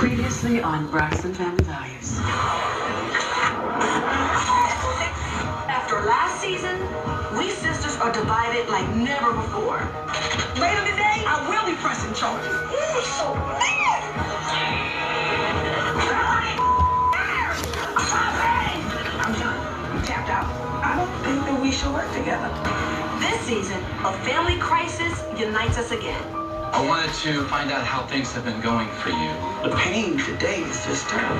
Previously on Braxton Family Values. After last season, we sisters are divided like never before. Later today, I will be pressing charges. So mad! I'm done. I'm tapped out. I don't think that we should work together. This season, a family crisis unites us again. I wanted to find out how things have been going for you. The pain today is just terrible.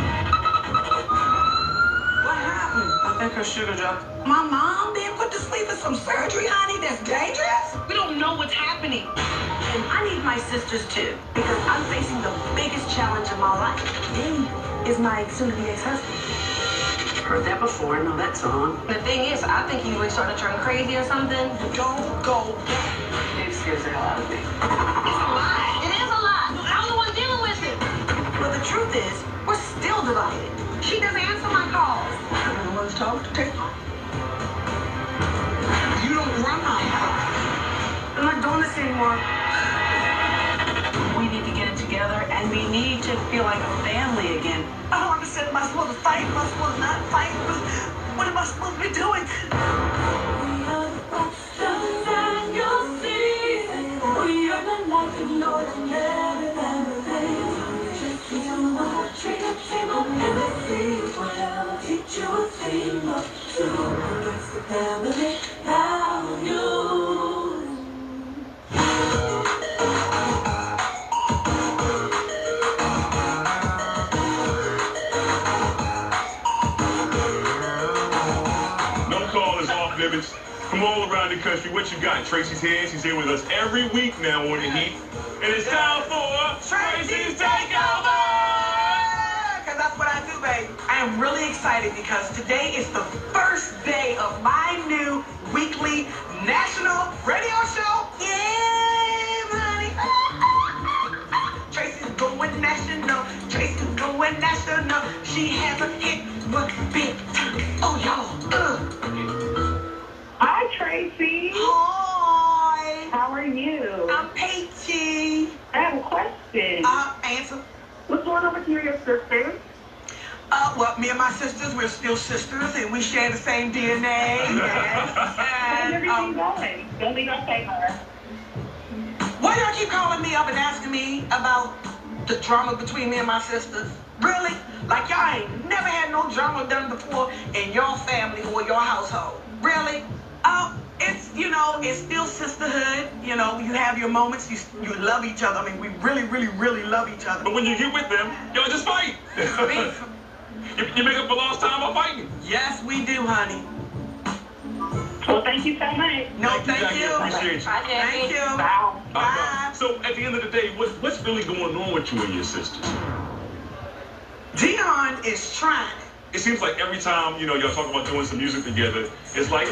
What happened? I think her sugar dropped. My mom being put to sleep for some surgery, honey, that's dangerous? We don't know what's happening. And I need my sisters too, because I'm facing the biggest challenge of my life. He is my soon-to-be ex-husband. Heard that before, I know that song. The thing is, I think he really started to turn crazy or something. Don't go back. It scares the hell out of me. It's a lie. It is a lie. I'm the one dealing with it. But the truth is, we're still divided. She doesn't answer my calls. I don't know what to talk to take. You don't run my house. I'm not doing this anymore. We need to get it together, and we need to feel like a family again. I don't understand. Am I supposed to fight? Am I supposed to not fight? What am I supposed to be doing? From all around the country, what you got? Traci's here. She's here with us every week now on the Heat. And it's time for Traci's Takeover! Because that's what I do, baby. I am really excited because today is the first day of my new weekly national radio show. Yeah, honey. Traci's going national. Traci's going national. She has a hit with big time. Oh, y'all. Hi, Traci. Hi. How are you? I'm Peachy. I have a question. Answer. What's going on with you and your sister? Well, me and my sisters, we're still sisters, and we share the same DNA. How's everything going? Don't leave us her. Why y'all keep calling me up and asking me about the drama between me and my sisters? Really? Like y'all ain't never had no drama done before in your family or your household. Really? It's still sisterhood. You know, you have your moments. You love each other. I mean, we really, really, really love each other. But when you get with them, y'all just fight. you make up for lost time by fighting. Yes, we do, honey. Well, thank you so much. No, thank you. Appreciate you. Thank you. Bye. Bye. So at the end of the day, what's really going on with you and your sisters? Dion is trying. It seems like every time, y'all talk about doing some music together, it's like,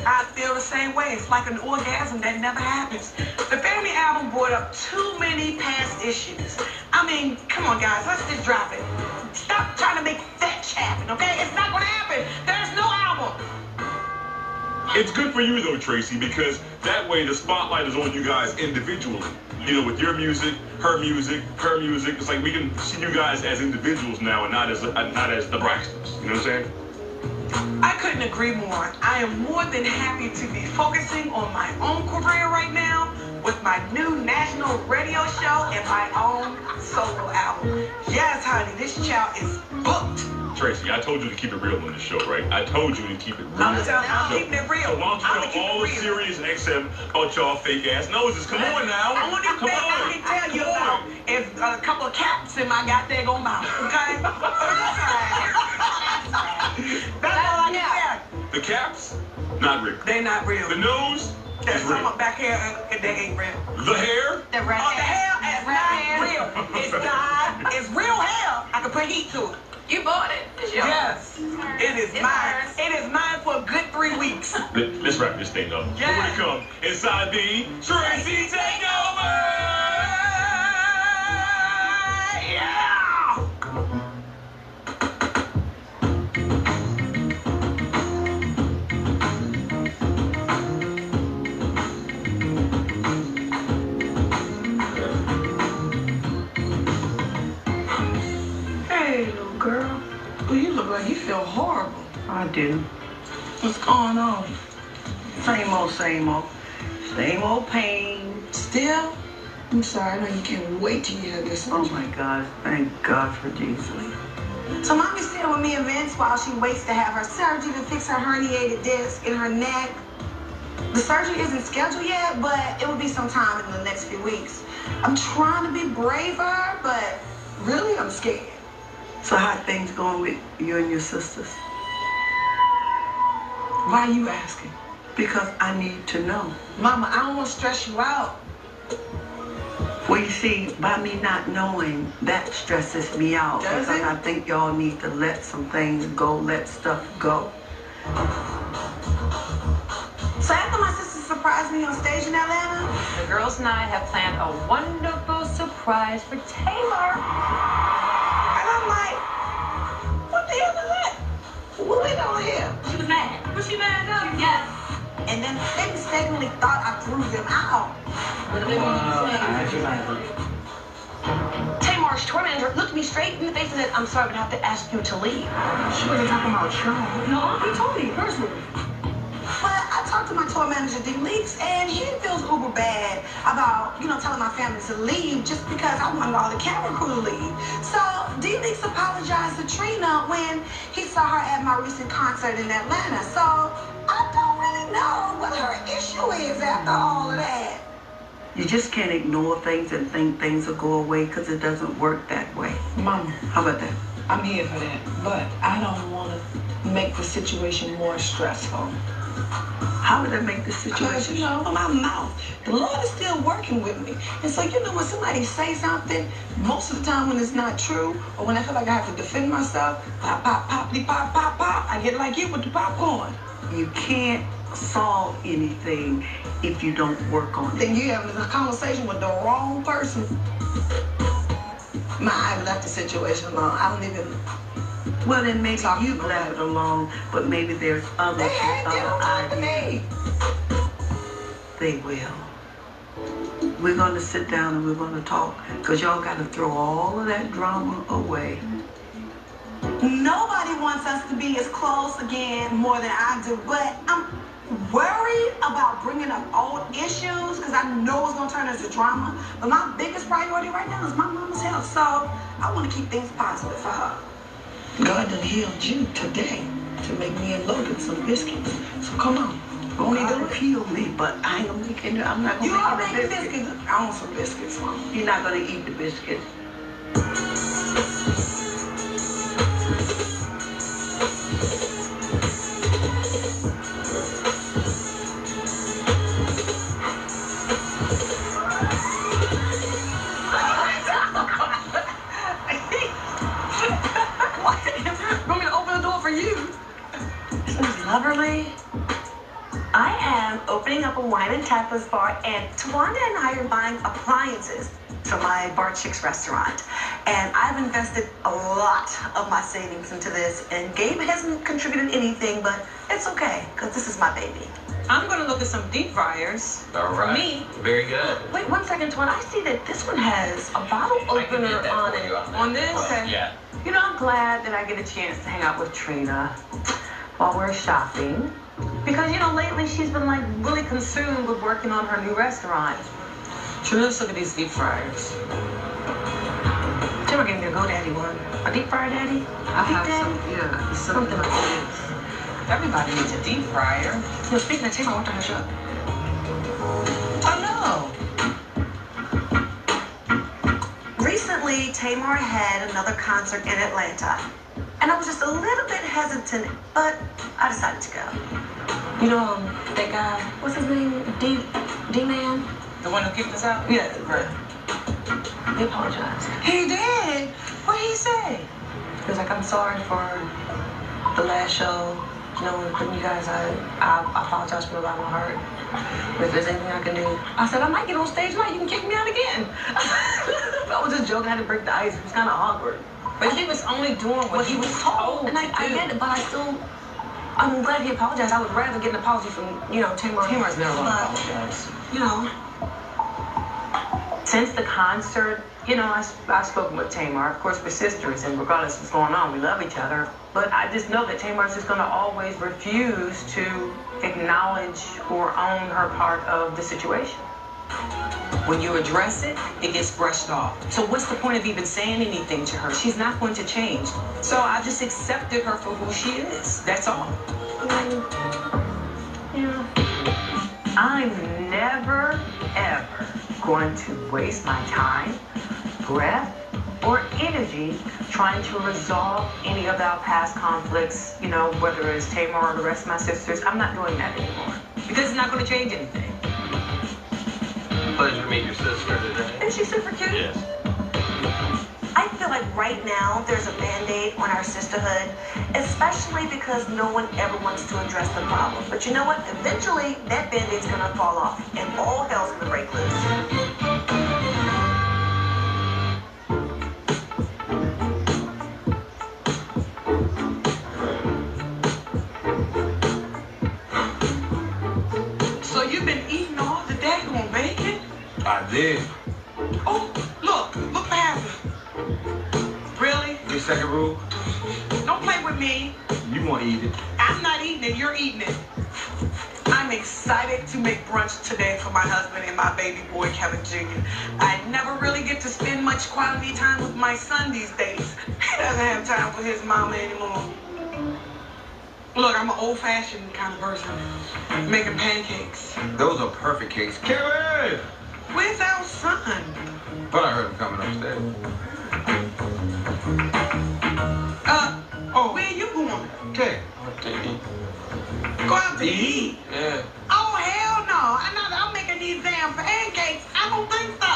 I feel the same way. It's like an orgasm that never happens. The family album brought up too many past issues. I mean, come on, guys, let's just drop it. Stop trying to make fetch happen, okay? It's not gonna happen. There's no album. It's good for you though, Traci, because that way the spotlight is on you guys individually. With your music, her music, her music. It's like we can see you guys as individuals now and not as the Braxtons. You know what I'm saying? I couldn't agree more. I am more than happy to be focusing on my own career right now with my new national radio show and my own solo album. Yes, honey, this child is booked. Traci, I told you to keep it real on this show, right? I told you to keep it real. I'm keeping it real. So why don't you tell all the Sirius XM about y'all fake ass noses? Come on now. I want to tell you about is a couple of caps in my goddamn mouth, okay? That's all I can tell you. The caps, not real. They're not real. The nose, There's is real. some back here, they ain't real. The hair, The hair is not real. It's real hair. I can put heat to it. You bought it. It's yours. Yes. It is mine. Hers. It is mine for a good 3 weeks. Let's wrap this thing up. Yes. Here we come inside the Traci Takeover. feel horrible. I do. What's going on? Same old, same old. Same old pain. Still? I'm sorry, I know you can't wait till you have this. Oh my God, thank God for Jesus. So Mommy's staying with me and Vince while she waits to have her surgery to fix her herniated disc in her neck. The surgery isn't scheduled yet, but it will be sometime in the next few weeks. I'm trying to be braver, but really I'm scared. So how things going with you and your sisters? Why are you asking? Because I need to know. Mama, I don't want to stress you out. Well, you see, by me not knowing, that stresses me out. Does because it? I think y'all need to let some things go, let stuff go. So after my sister surprised me on stage in Atlanta, The girls and I have planned a wonderful surprise for Taylor. and I'm like, what the hell is that? What we doing here? She was mad. Was she mad though? Yes. And then they mistakenly thought I threw them out. Tamar's tour manager looked me straight in the face and said, "I'm sorry, but I have to ask you to leave." She wasn't talking about you. No, he told me personally. But I talked to my tour manager, D. Leaks, and he feels uber bad about, telling my family to leave just because I wanted all the camera crew to leave. So D. Leaks apologized to Trina when he saw her at my recent concert in Atlanta. So I don't really know what her issue is after all of that. You just can't ignore things and think things will go away because it doesn't work that way. Mama, How about that? I'm here for that, but I don't want to make the situation more stressful. How would that make the Because, situation? my mouth, the Lord is still working with me. And so, when somebody say something, most of the time when it's not true, or when I feel like I have to defend myself, pop, pop, poppity, pop, pop, pop, I get like you with the popcorn. You can't solve anything if you don't work on it. Then you having a conversation with the wrong person. I left the situation alone. I don't even. Well, then maybe Talk you've about left it. it alone, but maybe there's others They with don't talk to other ideas. me. They will. We're going to sit down and we're going to talk because y'all got to throw all of that drama away. Nobody wants us to be as close again more than I do, but I'm worried about bringing up old issues because I know it's going to turn into drama. But my biggest priority right now is my mama's health, so I want to keep things positive for her. God done healed you today to make me and Logan some biscuits. So come on. Go on and do God it. heal me, but I ain't going to make any, I'm not going You to all make making any biscuits. biscuits? I want some biscuits, Mama. You're not going to eat the biscuits. Want me to open the door for you? This is lovely. I am opening up a wine and tapas bar, and Towanda and I are buying appliances for my Bar Chicks restaurant. And I've invested a lot of my savings into this, and Gabe hasn't contributed anything, but it's okay, because this is my baby. I'm going to look at some deep fryers All for right. me. Very good. Wait 1 second, Twan. I see that this one has a bottle I can opener get that on for it. you on On that. this? Okay. Yeah. I'm glad that I get a chance to hang out with Trina while we're shopping. Because, lately she's been, really consumed with working on her new restaurant. Trina, let's look at these deep fryers. Timber gave me a GoDaddy one. A deep fryer daddy? I have Deep some, daddy? yeah, Something like this. Everybody needs a deep fryer. Speaking of Timber, I want to her shop. Oh, no. Recently, Tamar had another concert in Atlanta. And I was just a little bit hesitant, but I decided to go. That guy, what's his name? D-Man? The one who kicked us out? Yeah, right. He apologized. He did? What'd he say? He was like, I'm sorry for the last show. When you guys, I apologize for allowing my heart. If there's anything I can do. I said, I might get on stage tonight. You can kick me out again. I was just joking. I had to break the ice. It was kind of awkward. But he was only doing what he was told And I get it, but I'm glad he apologized. I would rather get an apology from, Tamar. Tamar's never going to But, apologize. Since the concert, you know, I've spoken with Tamar. Of course, we're sisters, and regardless of what's going on, we love each other. But I just know that Tamar's just going to always refuse to acknowledge or own her part of the situation. When you address it, it gets brushed off. So what's the point of even saying anything to her? She's not going to change. So I just accepted her for who she is. That's all. Yeah. I'm never, ever going to waste my time, breath, or energy trying to resolve any of our past conflicts, you know, whether it's Tamar or the rest of my sisters. I'm not doing that anymore. Because it's not going to change anything. Pleasure to meet your sister today. Isn't she super cute? Yes. I feel like right now there's a Band-Aid on our sisterhood, especially because no one ever wants to address the problem. But you know what? Eventually, that Band-Aid's gonna fall off, and all hell's gonna break loose. So you've been eating all the daggone bacon? I did. Oh, look what happened. Really? Your second rule, Don't play with me. you won't eat it. I'm not eating it, you're eating it. I'm excited to make brunch today for my husband and my baby boy, Kevin Jr. I never really get to spend much quality time with my son these days. He doesn't have time for his mama anymore. Look, I'm an old-fashioned kind of person, making pancakes. Those are perfect cakes. Kevin! Where's our son? But I heard him coming upstairs. Where you going? Okay. Go out to eat? Yeah. Oh, hell no. I'm making these damn pancakes. I don't think so.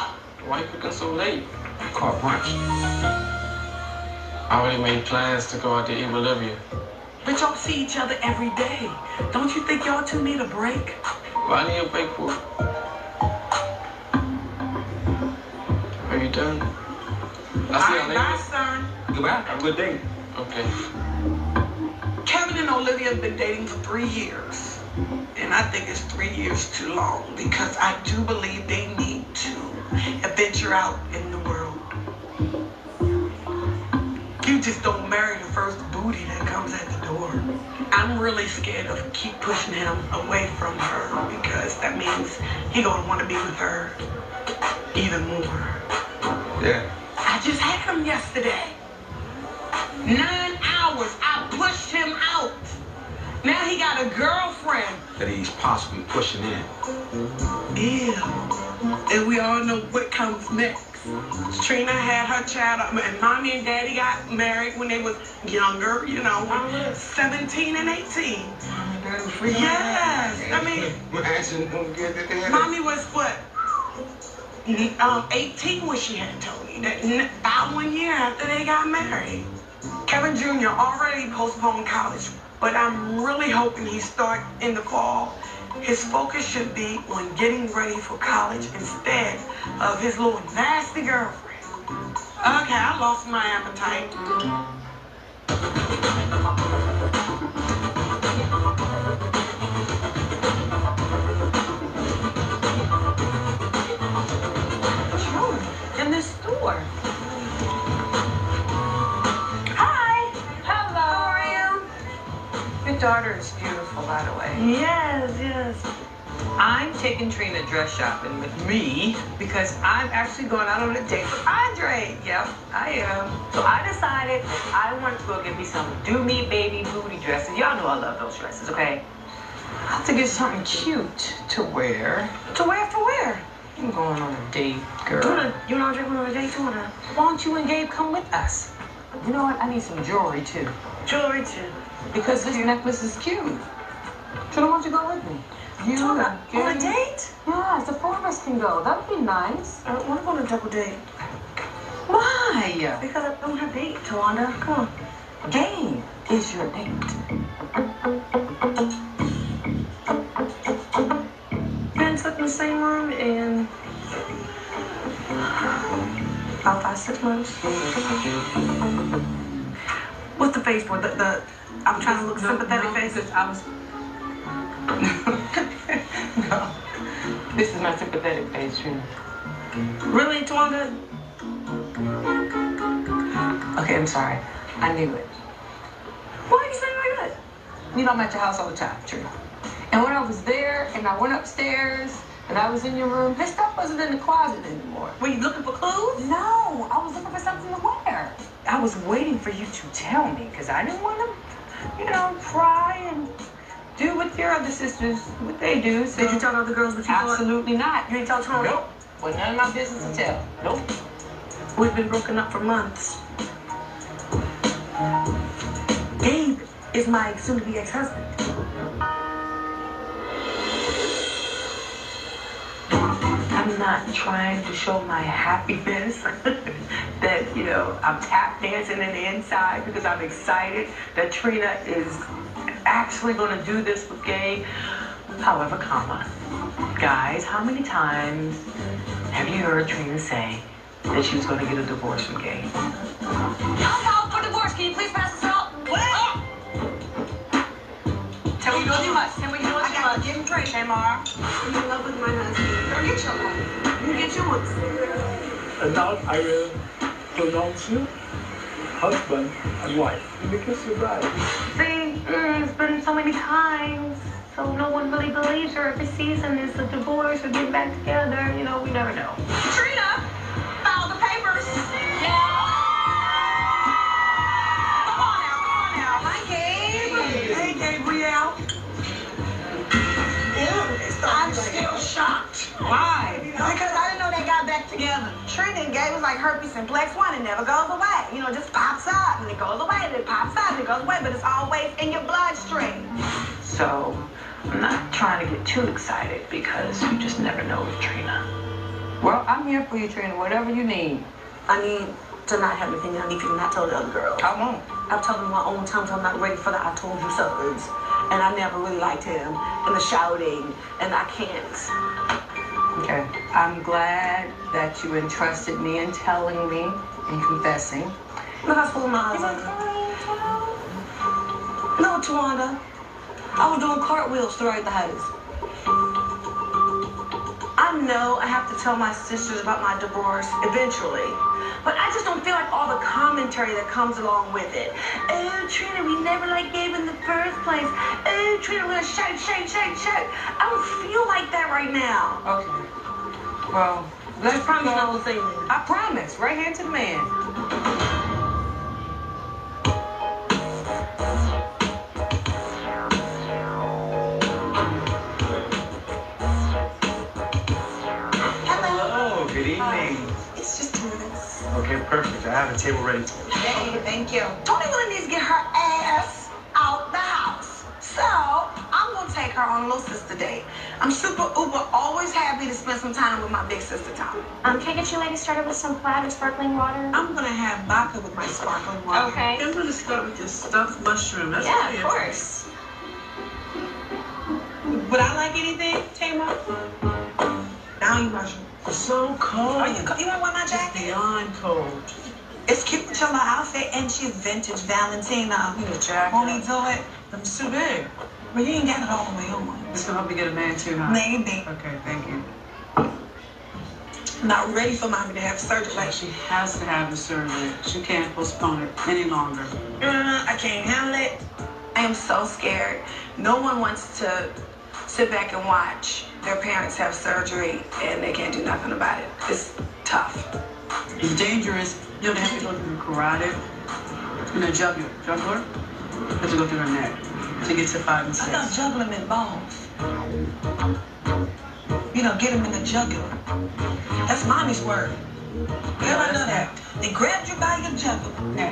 Why you cooking so late? Call brunch. I already made plans to go out to eat with Olivia. But y'all see each other every day. Don't you think y'all two need a break? Well, I need a break for. Are you done? I'll see y'all Bye, later. son. Goodbye. Have a good day. Okay. Kevin and Olivia have been dating for 3 years. And I think it's 3 years too long because I do believe they need to adventure out in the world. You just don't marry the first booty that comes at the door. I'm really scared of keep pushing him away from her because that means he gonna want to be with her even more. Yeah. I just had him yesterday. 9 hours. I pushed him out. Now he got a girlfriend. That he's possibly pushing in. Ew. And we all know what comes next. Trina had her child, and mommy and daddy got married when they was younger, you know, 17 and 18. Yes. I mean, Imagine them get that they had. mommy was what? 18 when she had told me. About 1 year after they got married. Kevin Jr. already postponed college, but I'm really hoping he start in the fall. His focus should be on getting ready for college instead of his little nasty girlfriend. Okay, I lost my appetite. In this store. Hi! Hello. How are you? Your daughter is beautiful, by the way. Yes, yes. I'm taking Trina dress shopping with me because I'm actually going out on a date with Andre. Yep, I am. So I decided that I wanted to go get me some Do Me Baby booty dresses. Y'all know I love those dresses, okay? I have to get something cute to wear. To wear for where? I'm going on a date, girl. You and Andre going on a date, Towanda? Why don't you and Gabe come with us? You know what? I need some jewelry too. Jewelry too. Because this necklace is cute. Trina, why don't you go with me? You Towanda, and on a Gabe? date? Yeah, the four of us can go. That would be nice. I want to go on a double date. Why? Because I don't have a date, Towanda. Come on. Gabe is your date. Men slept in the same room in about 5-6 months. What's the face for? The I'm trying to look sympathetic face. Because I was. No. This is my sympathetic face, Trina. Really, Towanda? Okay, I'm sorry. I knew it. Why are you saying like that? You know, I'm at your house all the time, Trina. And when I was there and I went upstairs and I was in your room, his stuff wasn't in the closet anymore. Were you looking for clues? No, I was looking for something to wear. I was waiting for you to tell me because I didn't want to, pry and do what your other sisters, what they do. So Did you tell the other girls what you thought? Absolutely not. You didn't tell Tony? Nope. Well, none of my business to tell. Nope. We've been broken up for months. Gabe is my soon-to-be ex-husband. I'm not trying to show my happiness that, I'm tap dancing in the inside because I'm excited that Trina is actually going to do this with Gabe. However, guys, how many times have you heard Trina say that she was going to get a divorce from Gabe? I'm out for divorce. Can you please pass this out? What? Tell me you know too much. Tell me you know I too got much. to give him Traci, Tamar. I'm in love with my husband. Go get your one. You get yours. And now I will pronounce you husband and wife because you're right. See, it's been so many times, so no one really believes her. Every season is a divorce or getting back together. We never know. Trina, file the papers. Yeah. Come on now. Hi, Gabe. Hey, Gabrielle. I'm still shocked. Why? Because I didn't know they got back together. Trina and Gabe was like herpes simplex 1. It never goes away. Just pops up and it goes away. And it pops up and it goes away. But it's always in your bloodstream. So I'm not trying to get too excited because you just never know with Trina. Well, I'm here for you, Trina. Whatever you need. I need to not have anything I need you to not tell the other girls. I won't. I've told him my own times I'm not ready for the I told you so's. And I never really liked him. And the shouting. And I can't. Okay. I'm glad that you entrusted me in telling me and confessing. Look, I pulled my eyes on him. No, Towanda. I was doing cartwheels throughout the house. I know I have to tell my sisters about my divorce eventually. But I just don't feel like all the commentary that comes along with it. Oh, Trina, we never liked Gabe in the first place. Oh, Trina, we're gonna shake. I don't feel like that right now. Okay. Well, let's promise go. not to say that. I promise. Right hand to the man. Hello, good evening. It's just 2 minutes. Okay, perfect. I have a table ready. Hey, thank you. Tony really needs to get her ass out the house. So, I'm going to take her on a little sister date. I'm super uber always happy to spend some time with my big sister, Tommy. Can I get you ladies started with some plaid or sparkling water? I'm going to have vodka with my sparkling water. Okay. I'm going to start with this stuffed mushroom. That's Yeah, really of course. Would I like anything, Tamar? Now you mushroom. It's so cold. You want to wear my jacket? Beyond cold. It's cute with your little outfit, and she's vintage Valentina. You need a jacket. Won't he do it? It's too big. Well, you ain't got it all the way on. It's going to help you get a man too, huh? Maybe. Okay, thank you. I'm not ready for mommy to have surgery. Like, She has to have the surgery. She can't postpone it any longer. I can't handle it. I am so scared. No one wants to sit back and watch their parents have surgery and they can't do nothing about it. It's tough. It's dangerous. They have to go through karate and a jugular. Jugular? They have to go through her neck to get to 5 and 6. I thought juggling meant balls. Get him in the jugular. That's mommy's word. Girl, I know that. They grabbed you by your jugular.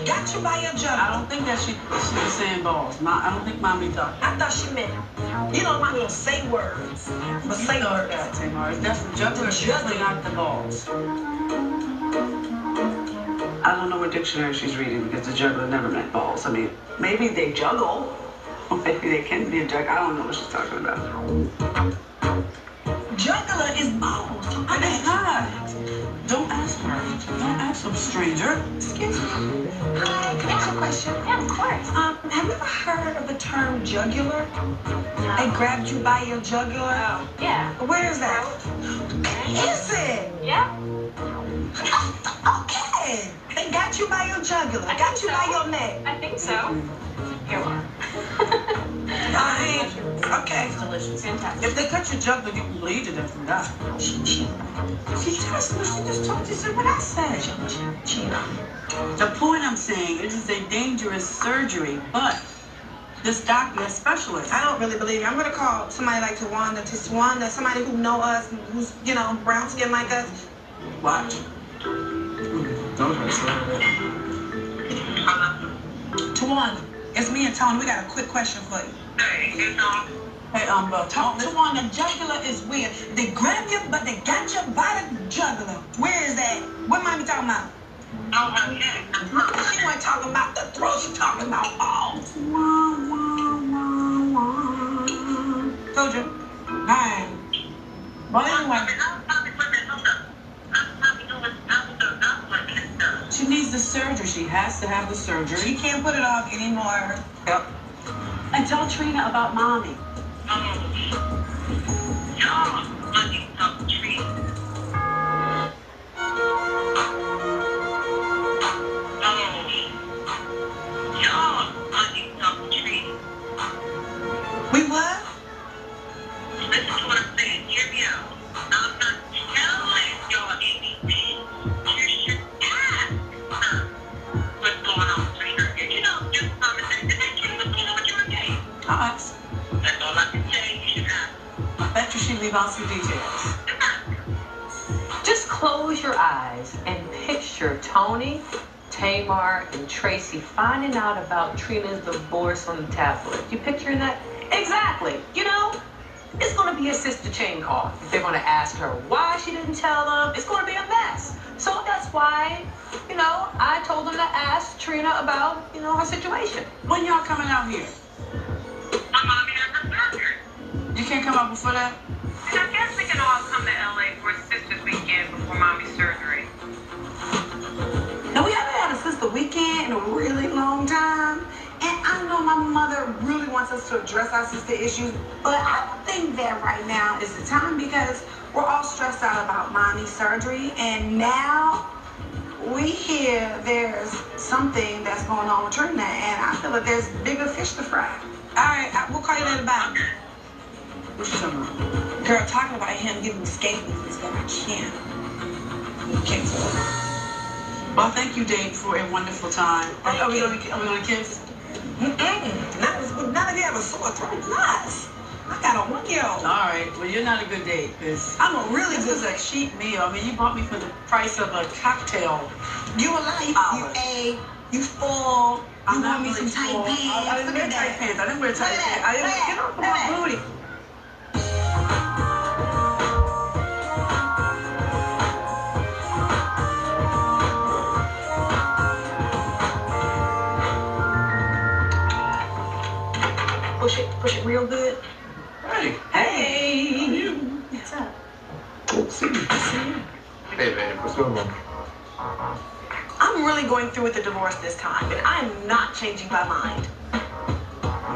Got you by your jugular. I don't think that she was saying balls. I don't think mommy thought that. I thought she meant, mommy don't say words. But say words. Tamar. It's definitely jugular. It's definitely not the balls. I don't know what dictionary she's reading because the juggler never meant balls. I mean, maybe they juggle. Or maybe they can be a jug. I don't know what she's talking about. Jugular is balls. But it's not. Don't ask her. Don't ask some stranger. Excuse me. Hi, can I ask you a question? Yeah, of course. Have you ever heard of the term jugular? They grabbed you by your jugular? Oh, yeah. Where is that? Is it? Yeah. Okay. They got you by your jugular. Got you by your neck. I think so. Here we are. Okay. It's delicious. Fantastic. If they cut your jugular, you can bleed to death from that. She just told you what I said. The point I'm saying, it is a dangerous surgery, but this doctor is a specialist. I don't really believe it. I'm gonna call somebody like Towanda, somebody who know us, who's, brown skin like us. Watch. Towanda, it's me and Tony. We got a quick question for you. Hey, Towanda, jugular is weird. They grab you, but they got you by the jugular. Where is that? What mommy talking about? She wasn't talking about the throat. She talking about balls. Told you. Hi. Well, anyway. She needs the surgery. She has to have the surgery. She can't put it off anymore. Yep. And tell Trina about mommy. We what? Listen to what I'm saying. Hear me out. I'm not telling y'all anything. You should ask her what's going on between her. Just conversation. And then Trina, what you're okay. I'll ask. That's all I can say. You should ask. I bet you she'll leave out some details. Just close your eyes and picture Tony, Tamar, and Traci finding out about Trina's divorce on the tablet. You picturing that? Exactly. It's going to be a sister chain call. If they're going to ask her why she didn't tell them, it's going to be a mess. So that's why, I told them to ask Trina about, her situation. When y'all coming out here? My mommy had her surgery. You can't come out before that? And I guess we can all come to LA for Sisters Weekend before Mommy's surgery. No, we haven't had a sister weekend in a really long time. And I know my mother really wants us to address our sister issues, but I don't think that right now is the time because we're all stressed out about mommy's surgery. And now we hear there's something that's going on with Trina, and I feel like there's bigger fish to fry. All right, we'll call you later. Bye. What you talking about? Girl, talking about him giving scapegoats and stuff. I can't. Well, thank you, Dave, for a wonderful time. Are we going to kiss? Not if you have a sore throat. Nice. I got a 1-year-old. All right. Well, you're not a good date because I'm a really this good is a cheap meal. I mean, you bought me for the price of a cocktail. You alive. You ate. You full. You want me some tight pants. I didn't wear tight pants. I didn't wear tight pants. I didn't get off my booty. Push it real good. Hey. Hey. What's up? See you. Hey, man, what's going on? I'm really going through with the divorce this time, and I am not changing my mind.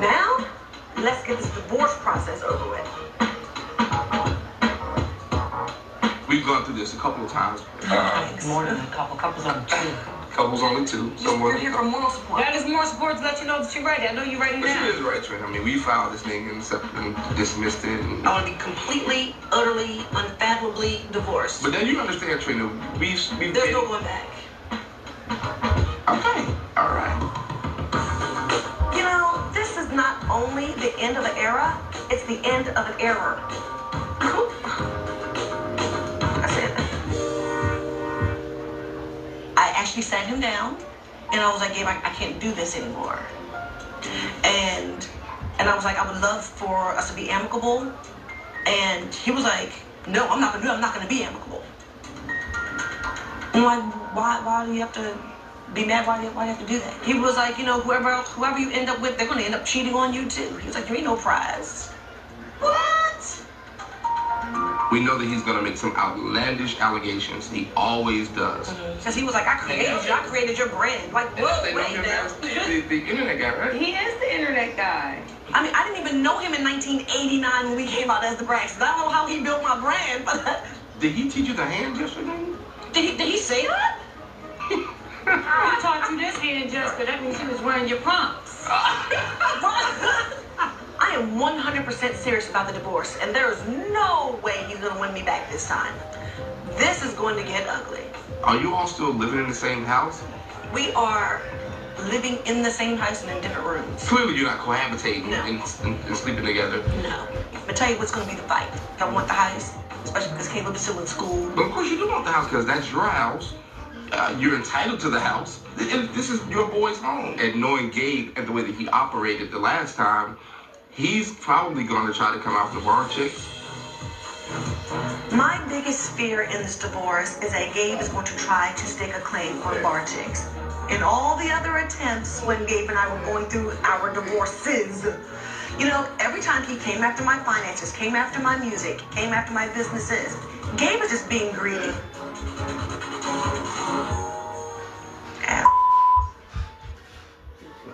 Now, let's get this divorce process over with. We've gone through this a couple of times. More than a couple. Couples on 2. Couples only 2. You're here for moral support. That is more support to let you know that you're right. I know you're writing But down. she is right, Trina. I mean, we filed this thing and dismissed it. I want to be completely, utterly, unfathomably divorced. But then you understand, Trina, we've There's no going back. Okay, all right. This is not only the end of an era, it's the end of an error. I said that. I actually sat him down, and I was like, Gabe, I can't do this anymore. And I was like, I would love for us to be amicable. And he was like, no, I'm not gonna be amicable. I'm like, why do you have to be mad? Why do you have to do that? He was like, whoever you end up with, they're gonna end up cheating on you too. He was like, there ain't no prize. What? We know that he's going to make some outlandish allegations. He always does. Because he was like, I created you. I created your brand. Like, what? They know him as the internet guy, right? He is the internet guy. I mean, I didn't even know him in 1989 when we came out as the Braxton. I don't know how he built my brand, but... Did he teach you the hand gesture? Did he say that? I taught you this hand gesture. That means he was wearing your pumps. I am 100% serious about the divorce, and there is no way he's going to win me back this time. This is going to get ugly. Are you all still living in the same house? We are living in the same house and in different rooms. Clearly you're not cohabitating No. and sleeping together. No. But tell you what's going to be the fight. I want the house, especially because Caleb is still in school. But of course you do want the house because that's your house. You're entitled to the house. This is your boy's home. And knowing Gabe and the way that he operated the last time, he's probably going to try to come out with the bar chicks. My biggest fear in this divorce is that Gabe is going to try to stake a claim on bar chicks. In all the other attempts when Gabe and I were going through our divorces, you know, every time he came after my finances, came after my music, came after my businesses, Gabe was just being greedy.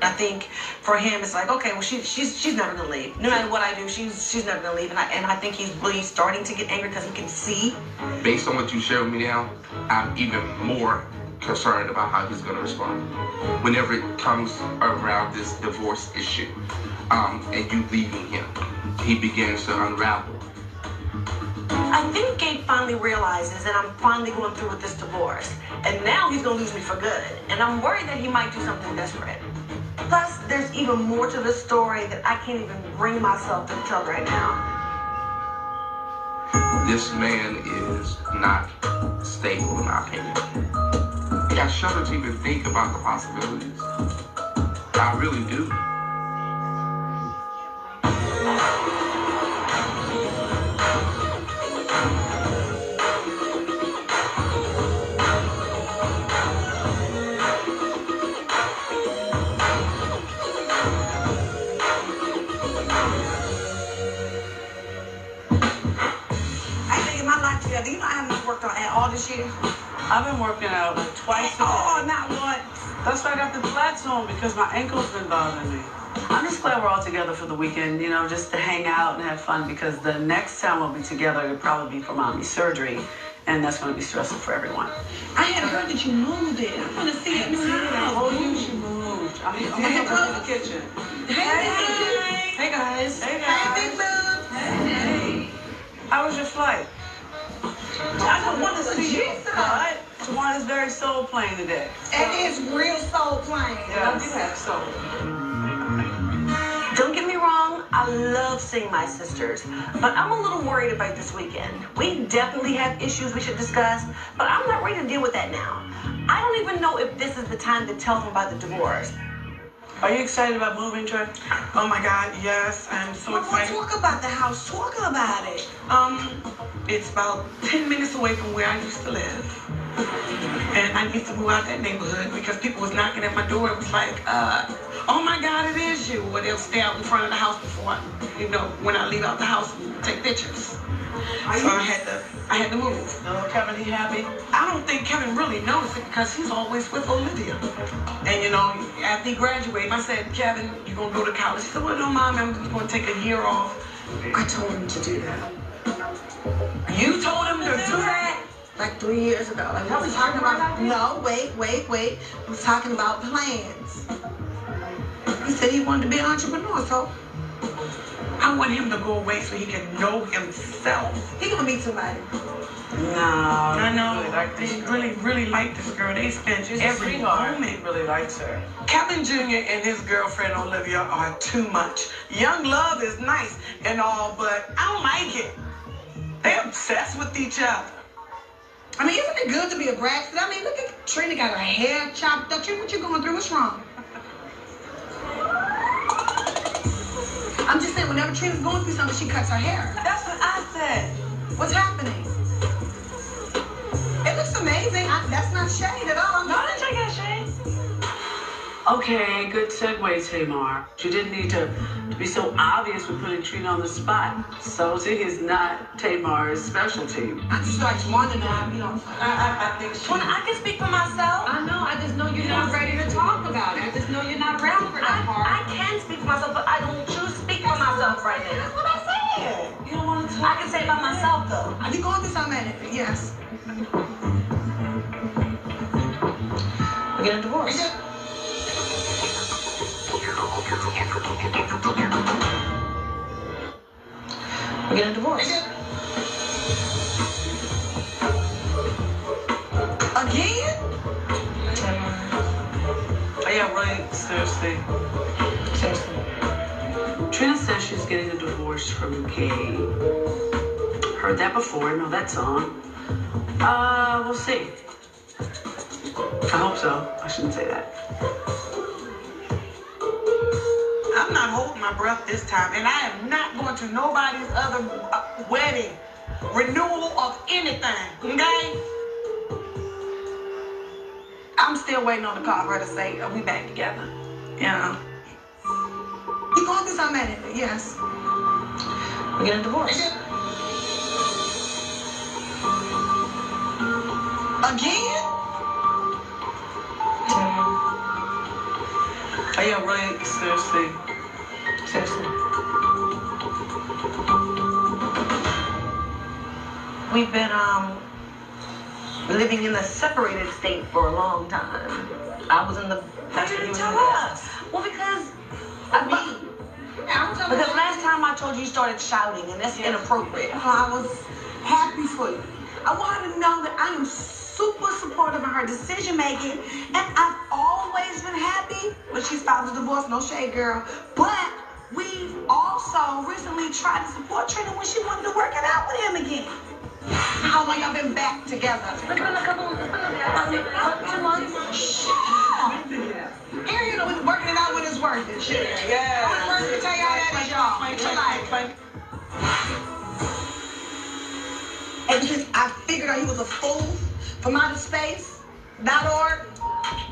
I think for him it's like, okay, well she's never gonna leave. No matter what I do, she's never gonna leave. And I think he's really starting to get angry because he can see. Based on what you shared with me now, I'm even more concerned about how he's gonna respond whenever it comes around this divorce issue. And you leaving him, he begins to unravel. I think Gabe finally realizes that I'm finally going through with this divorce. And now he's gonna lose me for good. And I'm worried that he might do something desperate. Plus, there's even more to this story that I can't even bring myself to tell right now. This man is not stable, in my opinion. I shudder to even think about the possibilities. I really do. Do you know I haven't worked on all this year? I've been working out like twice a day. Oh, not once. That's why I got the flats on, because my ankle's been bothering me. I'm just glad we're all together for the weekend, you know, just to hang out and have fun, because the next time we'll be together, it'll probably be for mommy's surgery, and that's going to be stressful for everyone. I had heard that you moved it. I want to see it. Oh, she moved. I'm going to go to the kitchen. Hey guys. Hey, guys. Hey, big boo. Hey. How was your flight? I don't want to see you. What? Tawanda's very soul playing today. And it's real soul playing. Yeah, I do have soul. Don't get me wrong, I love seeing my sisters, but I'm a little worried about this weekend. We definitely have issues we should discuss, but I'm not ready to deal with that now. I don't even know if this is the time to tell them about the divorce. Are you excited about moving, Trey? Oh my God, yes, I'm so excited. Talk about the house. Talk about it. It's about 10 minutes away from where I used to live. And I used to move out that neighborhood because people was knocking at my door. It was like, oh my God, it is you. Or they'll stay out in front of the house before, you know, when I leave out the house and take pictures. So I had to move. No, Kevin, he happy? I don't think Kevin really noticed it because he's always with Olivia. And you know, after he graduated, I said, Kevin, you gonna go to college? He said, well, no, Mom, I'm just gonna take a year off. I told him to do that. You told him to do that? Like 3 years ago. Like, we was talking about, no, wait. We was talking about plans. He said he wanted to be an entrepreneur, so I want him to go away so he can know himself. he gonna meet somebody. No. I know. Really like this They girl. really like this girl. They spend every moment. He really likes her. Kevin Jr. and his girlfriend Olivia are too much. Young love is nice and all, but I don't like it. They're obsessed with each other. I mean, isn't it good to be a Braxton? I mean, look at Trina got her hair chopped up. Trina, what you going through? What's wrong? I'm just saying, whenever Trina's going through something, she cuts her hair. That's what I said. What's happening? It looks amazing. That's not shade at all. No, I didn't take that shade. Okay, good segue, Tamar. You didn't need to be so obvious with putting Trina on the spot. Sosie is not Tamar's specialty. I just like Towanda now, you know. I think she... I can speak for myself. I know, I just know you're not ready to talk about it. I just know you're not ready for that part. I can speak for myself, but I don't choose to speak for myself right now. That's what I said. You don't want to talk? I can say it by myself, though. Are you going through something? Yes. We're getting a divorce. We're getting a divorce. Again? Oh, yeah, right. Seriously. Trina says she's getting a divorce from Kay. Heard that before. Know that song. We'll see. I hope so. I shouldn't say that. I'm not holding my breath this time, and I am not going to nobody's other wedding, renewal of anything, okay? I'm still waiting on the call for her to say, are we back together? You know? You going through something? Yes. We're getting a divorce. Again? Oh, yeah, right. Seriously. We've been living in a separated state for a long time. I was in the. Why you didn't tell us? Well, because because last time I told you started shouting, and that's inappropriate. I was happy for you. I want her to know that I am super supportive of her decision making, and I've always been happy when she's filed a divorce. No shade, girl. But we've also recently tried to support Trina when she wanted to work it out with him again. How long y'all been back together? It's been a couple, 2 months. Shut up. Here you know, working it out when it's worth it. Shit. Yeah. Only person to tell y'all that is y'all. Chill out. And since I figured out he was a fool from outer space.org,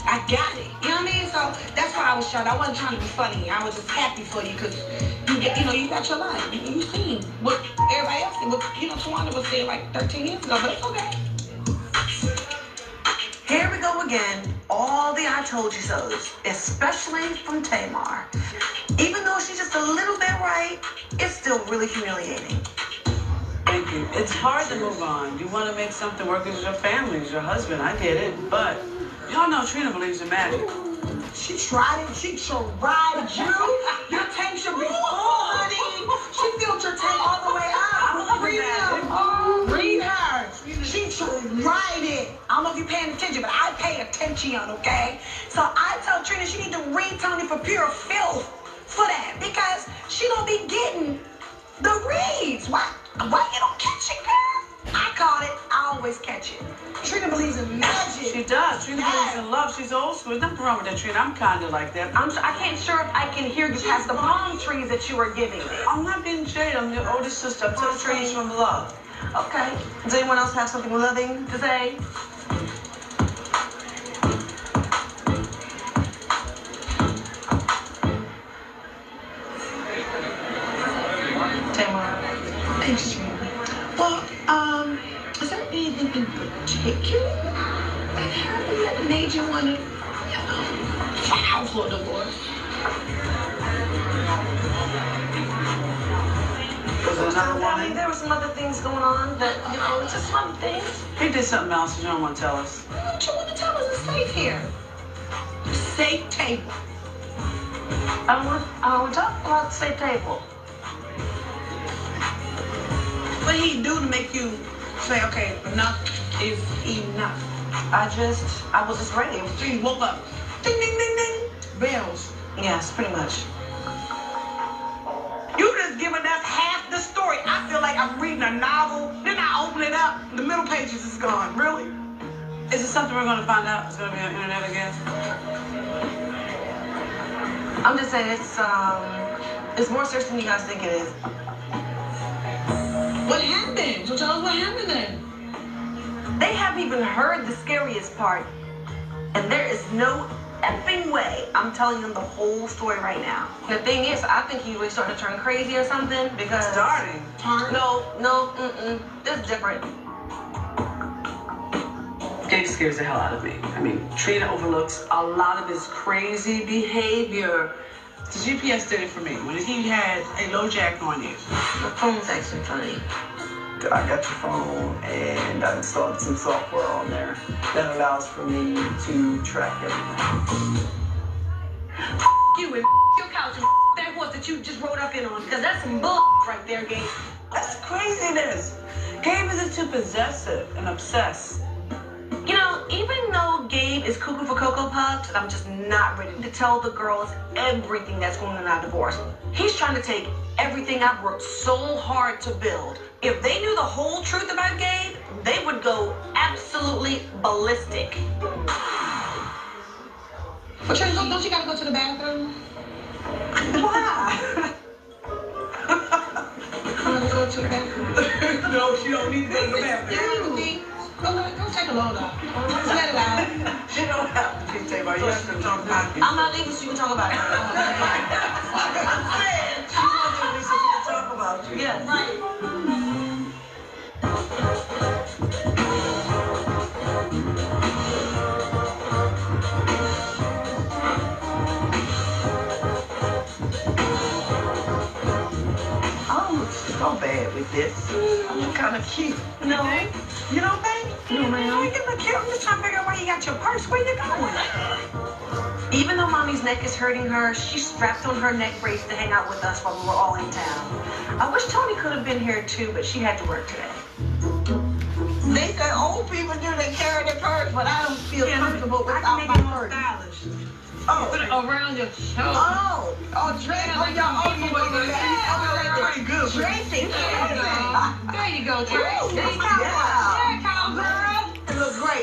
I got it. You know what I mean? So that's why I was shut. I wasn't trying to be funny. I was just happy for you because you got your life. You seen what everybody else did. What Towanda was saying like 13 years ago, but it's okay. Here we go again. All the I told you so's, especially from Tamar. Even though she's just a little bit right, it's still really humiliating. Thank you. It's hard to move on. You want to make something work with your family, with your husband. I get it. But y'all know Trina believes in magic. She tried it. She tried you. Your tank should be full, honey. She filled your tank all the way up. Read her. She tried it. I don't know if you're paying attention, but I pay attention, okay? So I told Trina she need to read Tony for pure filth for that because she don't be getting the reads. Why you don't catch it, girl? I caught it. I always catch it. Trina believes in magic. She does. Trina believes in love. She's old school. There's nothing wrong with that, Trina. I'm kind of like that. I can't sure if I can hear you past the palm trees that you are giving me. I'm not being shade. I'm your oldest sister. I'm telling trees from love. Okay. Does anyone else have something loving to say? Thanks, Trina. Well, is there anything in particular that happened that made you want to, file for a divorce? Was there another one? There were some other things going on that, just some things. He did something else you don't want to tell us. What you want to tell us is safe here. Safe table. I don't want to talk about the safe table. What did he do to make you say, okay, enough is enough? I was just ready. It was So you woke up, ding, ding, ding, ding, bells. Yes, pretty much. You just giving us half the story. I feel like I'm reading a novel. Then I open it up. The middle pages is gone. Really? Is it something we're going to find out? It's going to be on the internet again? I'm just saying it's more serious than you guys think it is. What happened? So tell us what happened then. They haven't even heard the scariest part. And there is no effing way. I'm telling them the whole story right now. The thing is, I think he's really starting to turn crazy or something because... Starting? No, this is different. Gabe scares the hell out of me. I mean, Trina overlooks a lot of his crazy behavior. The GPS did it for me. When he had a low jack on you. The phone's actually funny. I got your phone and I installed some software on there that allows for me to track everything. You and your couch and that horse that you just rode up in on, because that's some bull right there, Gabe. That's craziness. Gabe isn't too possessive and obsessed. You know, even though Gabe is cuckoo for Cocoa Puffs, I'm just not ready to tell the girls everything that's going on in our divorce. He's trying to take everything I've worked so hard to build. If they knew the whole truth about Gabe, they would go absolutely ballistic. But Trina, don't you gotta go to the bathroom? Why? Go to the bathroom. No, she don't need to go to the bathroom. Go take a load off. Just let it out. She don't have to be taken by you. Have to talk about it. I'm not leaving so you can talk about it. She wanted me so she can talk about you. Yes. So bad with this. I'm kind of cute. No. You know, baby? No, ma'am. You look cute. I'm just trying to figure out why you got your purse. Where you going? Even though Mommy's neck is hurting her, she strapped on her neck brace to hang out with us while we were all in town. I wish Tony could have been here too, but she had to work today. They say old people do, they carry their purse, but I don't feel comfortable without my purse. Oh, Put it around your shoulder. Tracy. Pretty good. Tracy. There you go, Tracy. There you go. Yeah. Cowgirl. It looks great.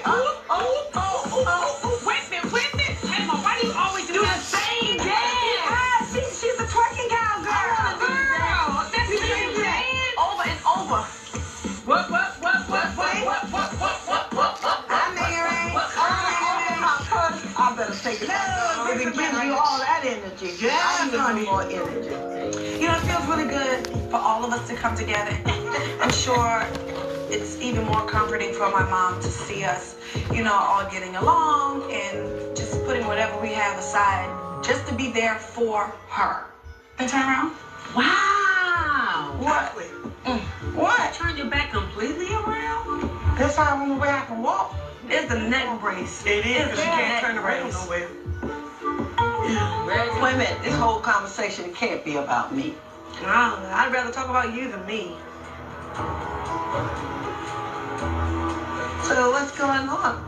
Wait a minute. Hey, Mom, why do you always do the same dance? Ah, she's a twerking cowgirl. Girl, that's the same dance. Over and over. What? I better take it. It gives you all that energy. Yeah, I need more energy. You know, it feels really good for all of us to come together. I'm sure it's even more comforting for my mom to see us, you know, all getting along and just putting whatever we have aside just to be there for her. And turn around. Wow. What? What? Turn your back completely around? That's how I'm the way I can walk. It's the neck brace. It is, because you can't turn around nowhere. Wait a minute, this whole conversation can't be about me. I don't know. I'd rather talk about you than me. So what's going on?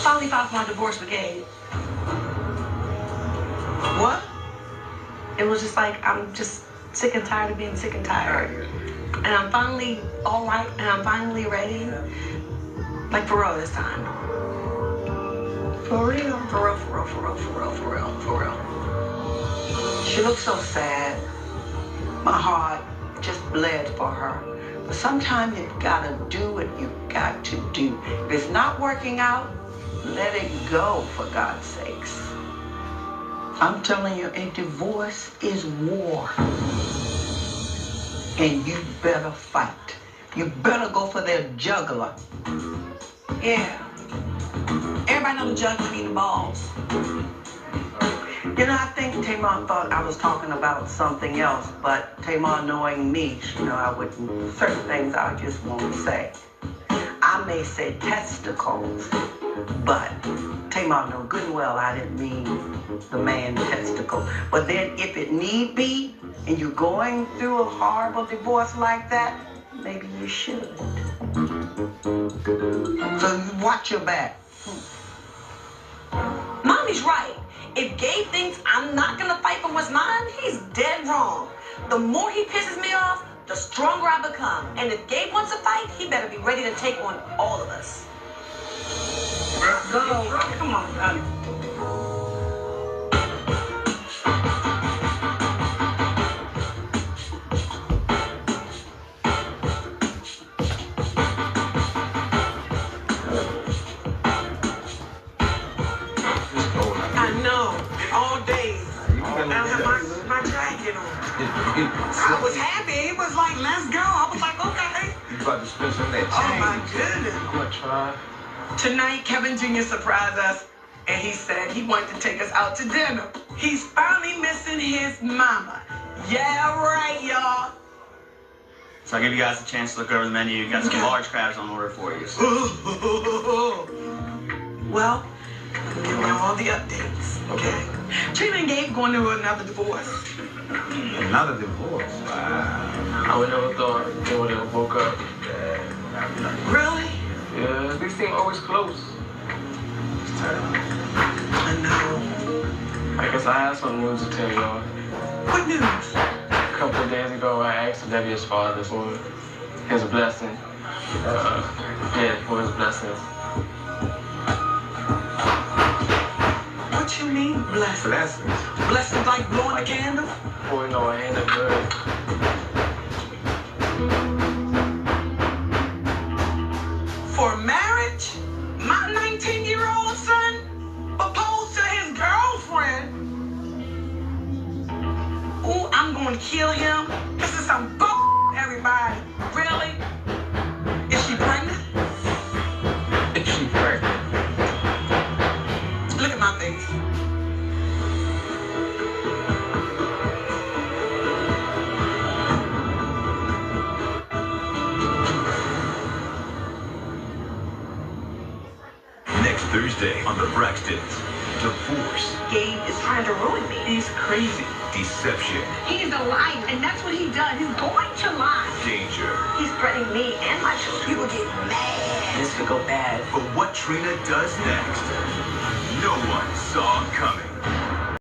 Finally filed for my divorce with Gabe. What? It was just like, I'm just sick and tired of being sick and tired. And I'm finally all right, and I'm finally ready. Like for real this time. For real? For real. She looks so sad. My heart just bled for her. But sometimes you gotta do what you got to do. If it's not working out, let it go, for God's sakes. I'm telling you, a divorce is war. And you better fight. You better go for their jugular. Yeah. Everybody know the juggler mean the balls. You know, I think Tamar thought I was talking about something else, but Tamar, knowing me, you know, I wouldn't, certain things I just won't say. I may say testicles, but Tamar know good and well I didn't mean the man testicle. But then if it need be, and you're going through a horrible divorce like that, maybe you should. So you watch your back. Mommy's right. If Gabe thinks I'm not gonna fight for what's mine, he's dead wrong. The more he pisses me off, the stronger I become. And if Gabe wants to fight, he better be ready to take on all of us. Let's go. Come on. I was happy. He was like, let's go. I was like, okay. You about to spend some of that Oh change. my goodness. I'm gonna try. Tonight, Kevin Jr. surprised us, and he said he wanted to take us out to dinner. He's finally missing his mama. Yeah, right, y'all. So I'll give you guys a chance to look over the menu. We've got some large crabs on order for you. Well, I'm giving you all the updates, okay? Trina and Gabe going to another divorce. Another divorce? Wow. I would never thought they would have woke up. Really? Yeah, they seem always close. I know. I guess I have some news to tell y'all. What news? A couple of days ago, I asked Debbie's father for his blessing. For his blessings. What you mean, blessings? Blessings. Blessings like blowing a candle? Boy, no, I ain't a good. For marriage? My 19-year-old son proposed to his girlfriend. Ooh, I'm gonna kill him. This is some everybody. Really? Is she pregnant? Is she pregnant? Look at my face. Next Thursday on the Braxtons. Divorce. Gabe is trying to ruin me. He's crazy. Deception. He's a liar, and that's what he does. He's going to lie. Danger. He's threatening me and my children. People get mad. This could go bad. But what Trina does next, no one saw coming.